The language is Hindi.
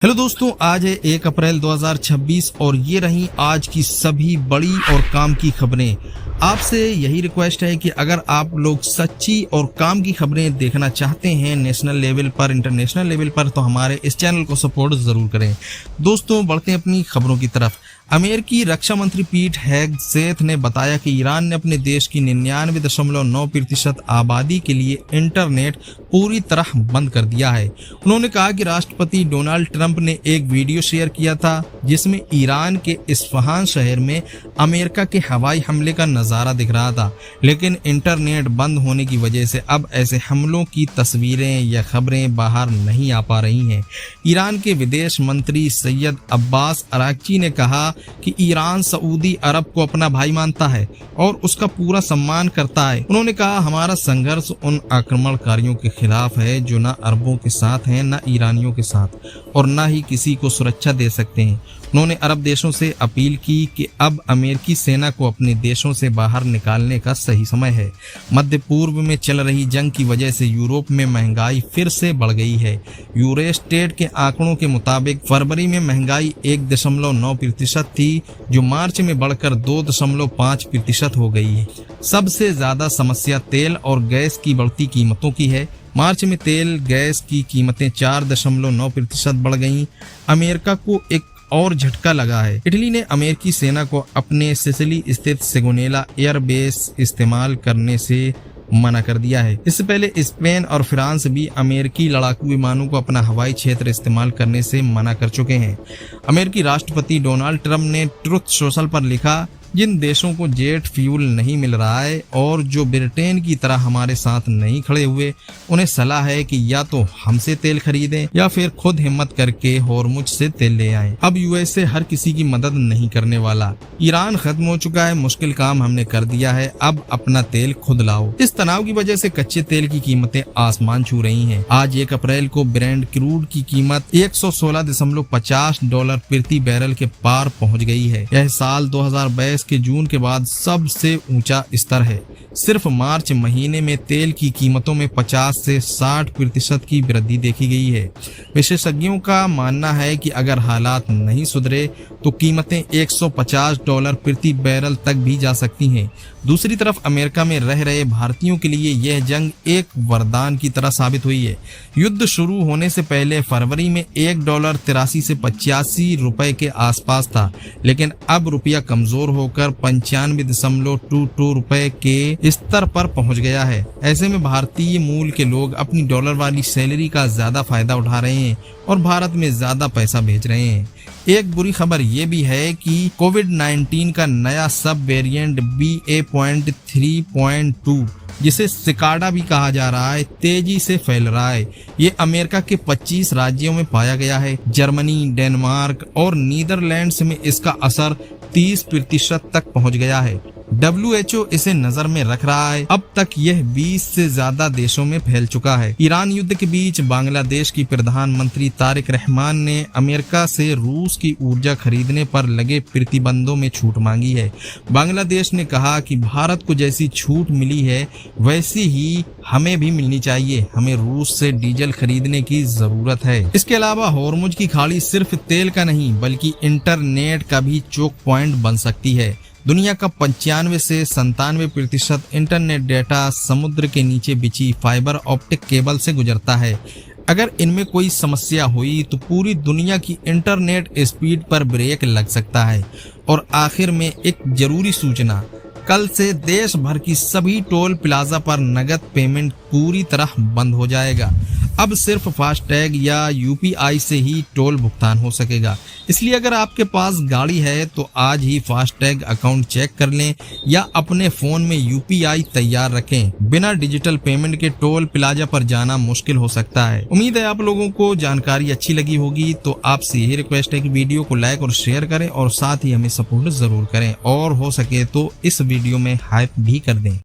हेलो दोस्तों, आज है 1 अप्रैल 2026 और ये रही आज की सभी बड़ी और काम की खबरें। आपसे यही रिक्वेस्ट है कि अगर आप लोग सच्ची और काम की खबरें देखना चाहते हैं नेशनल लेवल पर, इंटरनेशनल लेवल पर, तो हमारे इस चैनल को सपोर्ट जरूर करें। दोस्तों, बढ़ते हैं अपनी खबरों की तरफ। अमेरिकी रक्षा मंत्री पीट हेगसेथ ने बताया कि ईरान ने अपने देश की 99.9% आबादी के लिए इंटरनेट पूरी तरह बंद कर दिया है। उन्होंने कहा कि राष्ट्रपति डोनाल्ड ट्रंप ने एक वीडियो शेयर किया था जिसमें ईरान के इस्फहान शहर में अमेरिका के हवाई हमले का नजारा दिख रहा था, लेकिन इंटरनेट बंद होने की वजह से अब ऐसे हमलों की तस्वीरें या खबरें बाहर नहीं आ पा रही हैं। ईरान के विदेश मंत्री सैयद अब्बास अराक्ची ने कहा कि ईरान सऊदी अरब को अपना भाई मानता है और उसका पूरा सम्मान करता है। उन्होंने कहा, हमारा संघर्ष उन आक्रमणकारियों के खिलाफ है जो न अरबों के साथ हैं, न ईरानियों के साथ, और न ही किसी को सुरक्षा दे सकते हैं। उन्होंने अरब देशों से अपील की कि अब अमेरिकी सेना को अपने देशों से बाहर निकालने का सही समय है। मध्य पूर्व में चल रही जंग की वजह से यूरोप में महंगाई फिर से बढ़ गई है। यूरोस्टेट के आंकड़ों के मुताबिक फरवरी में महंगाई 1.9% थी, जो मार्च में बढ़कर 2.5% हो गई है। सबसे ज्यादा समस्या तेल और गैस की बढ़ती कीमतों की है। मार्च में तेल गैस की कीमतें 4.9% बढ़ गईं। अमेरिका को एक और झटका लगा है। इटली ने अमेरिकी सेना को अपने सिसिली स्थित सेगोनेला एयरबेस इस्तेमाल करने से मना कर दिया है। इससे पहले स्पेन और फ्रांस भी अमेरिकी लड़ाकू विमानों को अपना हवाई क्षेत्र इस्तेमाल करने से मना कर चुके हैं। अमेरिकी राष्ट्रपति डोनाल्ड ट्रंप ने ट्रुथ सोशल पर लिखा, जिन देशों को जेट फ्यूल नहीं मिल रहा है और जो ब्रिटेन की तरह हमारे साथ नहीं खड़े हुए, उन्हें सलाह है कि या तो हमसे तेल खरीदें या फिर खुद हिम्मत करके होर्मुज से तेल ले आएं। अब यूएसए हर किसी की मदद नहीं करने वाला। ईरान खत्म हो चुका है, मुश्किल काम हमने कर दिया है, अब अपना तेल खुद लाओ। इस तनाव की वजह से कच्चे तेल की कीमतें आसमान छू रही हैं। आज 1 अप्रैल को ब्रेंट क्रूड की कीमत $116.50 प्रति बैरल के पार पहुंच गई है। यह साल 2022 के जून के बाद सबसे ऊंचा स्तर है। सिर्फ मार्च महीने में तेल की कीमतों में 50 से 60% की वृद्धि देखी गई है। विशेषज्ञों का मानना है कि अगर हालात नहीं सुधरे तो कीमतें $150 प्रति बैरल तक भी जा सकती हैं। दूसरी तरफ अमेरिका में रह रहे भारतीयों के लिए यह जंग एक वरदान की तरह साबित हुई है। युद्ध शुरू होने से पहले फरवरी में $1 83 से 85 रुपए के आसपास था, लेकिन अब रुपया कमजोर होकर 95.22 रुपए के स्तर पर पहुंच गया है। ऐसे में भारतीय मूल के लोग अपनी डॉलर वाली सैलरी का ज्यादा फायदा उठा रहे हैं और भारत में ज्यादा पैसा भेज रहे हैं। एक बुरी खबर ये भी है कि कोविड-19 का नया सब वेरिएंट BA.3.2, जिसे सिकाडा भी कहा जा रहा है, तेजी से फैल रहा है। ये अमेरिका के 25 राज्यों में पाया गया है। जर्मनी, डेनमार्क और नीदरलैंड्स में इसका असर 30% तक पहुंच गया है। WHO इसे नजर में रख रहा है। अब तक यह 20 से ज्यादा देशों में फैल चुका है। ईरान युद्ध के बीच बांग्लादेश की प्रधानमंत्री तारिक रहमान ने अमेरिका से रूस की ऊर्जा खरीदने पर लगे प्रतिबंधों में छूट मांगी है। बांग्लादेश ने कहा कि भारत को जैसी छूट मिली है वैसी ही हमें भी मिलनी चाहिए। हमें रूस से डीजल खरीदने की जरूरत है। इसके अलावा होर्मुज की खाड़ी सिर्फ तेल का नहीं बल्कि इंटरनेट का भी चोक पॉइंट बन सकती है। दुनिया का 95 से 97% इंटरनेट डेटा समुद्र के नीचे बिछी फाइबर ऑप्टिक केबल से गुजरता है। अगर इनमें कोई समस्या हुई तो पूरी दुनिया की इंटरनेट स्पीड पर ब्रेक लग सकता है। और आखिर में एक जरूरी सूचना, कल से देश भर की सभी टोल प्लाजा पर नगद पेमेंट पूरी तरह बंद हो जाएगा। अब सिर्फ फास्टैग या UPI से ही टोल भुगतान हो सकेगा। इसलिए अगर आपके पास गाड़ी है तो आज ही फास्टैग अकाउंट चेक कर लें या अपने फोन में UPI तैयार रखें। बिना डिजिटल पेमेंट के टोल प्लाजा पर जाना मुश्किल हो सकता है। उम्मीद है आप लोगों को जानकारी अच्छी लगी होगी। तो आपसे यही रिक्वेस्ट है कि वीडियो को लाइक और शेयर करें और साथ ही हमें सपोर्ट जरूर करें और हो सके तो इस वीडियो में हाइप भी कर दें।